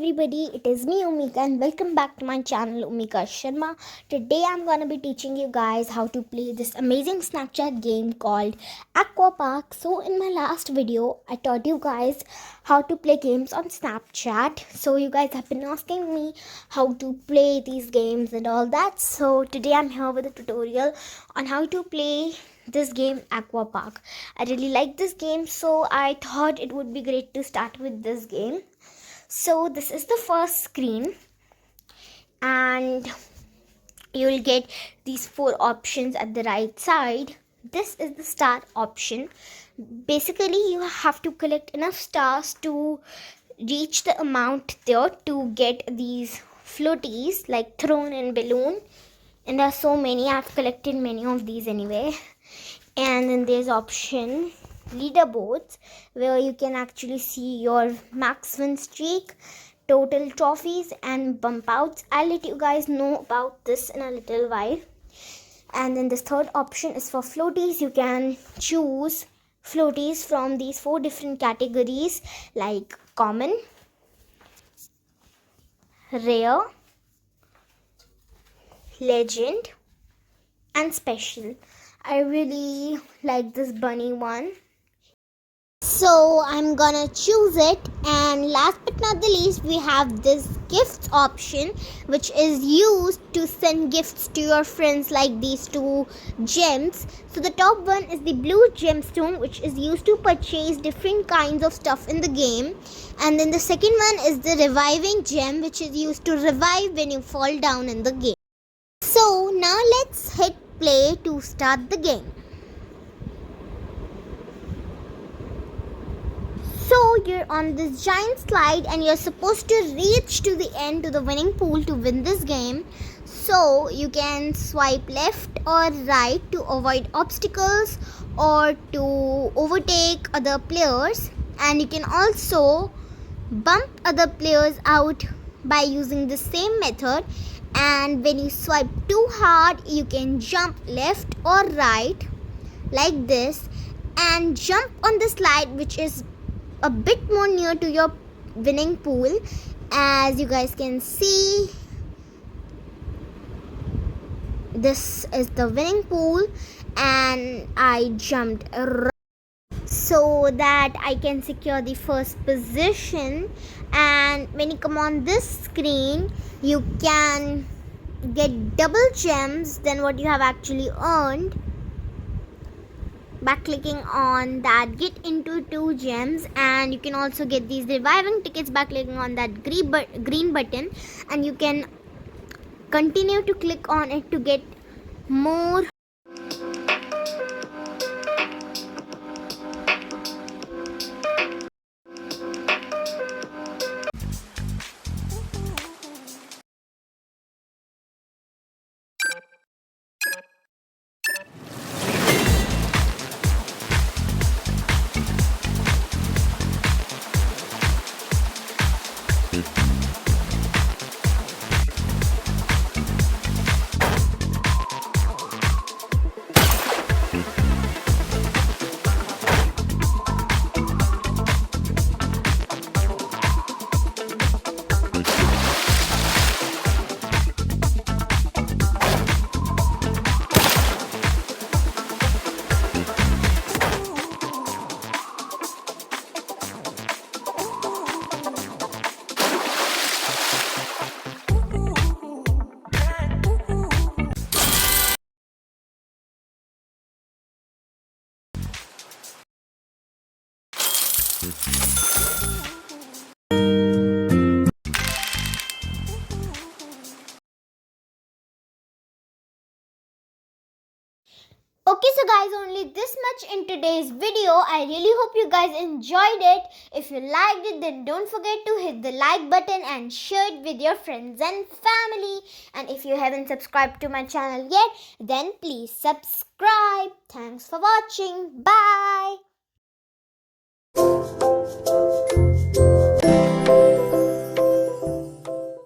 everybody, it is me Umika and welcome back to my channel Umika Sharma. Today I'm gonna be teaching you guys how to play this amazing Snapchat game called Aquapark. So in my last video, I taught you guys how to play games on Snapchat. So you guys have been asking me how to play these games and all that. So today I'm here with a tutorial on how to play this game Aquapark. I really like this game, so I thought it would be great to start with this game. So this is the first screen and you will get these 4 options at the right side. This is the start option. Basically you have to collect enough stars to reach the amount there to get these floaties like throne and balloon, and there are so many. I've collected many of these anyway. And then there's option leaderboards, where you can actually see your max win streak, total trophies and bump outs. I'll let you guys know about this in a little while. And then this third option is for floaties. You can choose floaties from these 4 different categories like common, rare, legend and special. I really like this bunny one, so I'm gonna choose it. And last but not the least, we have this gifts option, which is used to send gifts to your friends, like these 2 gems. So the top one is the blue gemstone, which is used to purchase different kinds of stuff in the game. And then the second one is the reviving gem, which is used to revive when you fall down in the game. So now let's hit play to start the game. So you're on this giant slide and you're supposed to reach to the end, to the winning pool, to win this game. So you can swipe left or right to avoid obstacles or to overtake other players, and you can also bump other players out by using the same method. And when you swipe too hard, you can jump left or right like this and jump on the slide, which is a bit more near to your winning pool. As you guys can see, this is the winning pool and I jumped right so that I can secure the first position. And when you come on this screen, you can get double gems than what you have actually earned by clicking on that get into 2 gems. And you can also get these reviving tickets by clicking on that green button, and you can continue to click on it to get more. Okay, so guys, only this much in today's video. I really hope you guys enjoyed it. If you liked it, then don't forget to hit the like button and share it with your friends and family. And if you haven't subscribed to my channel yet, then please subscribe. Thanks for watching. Bye.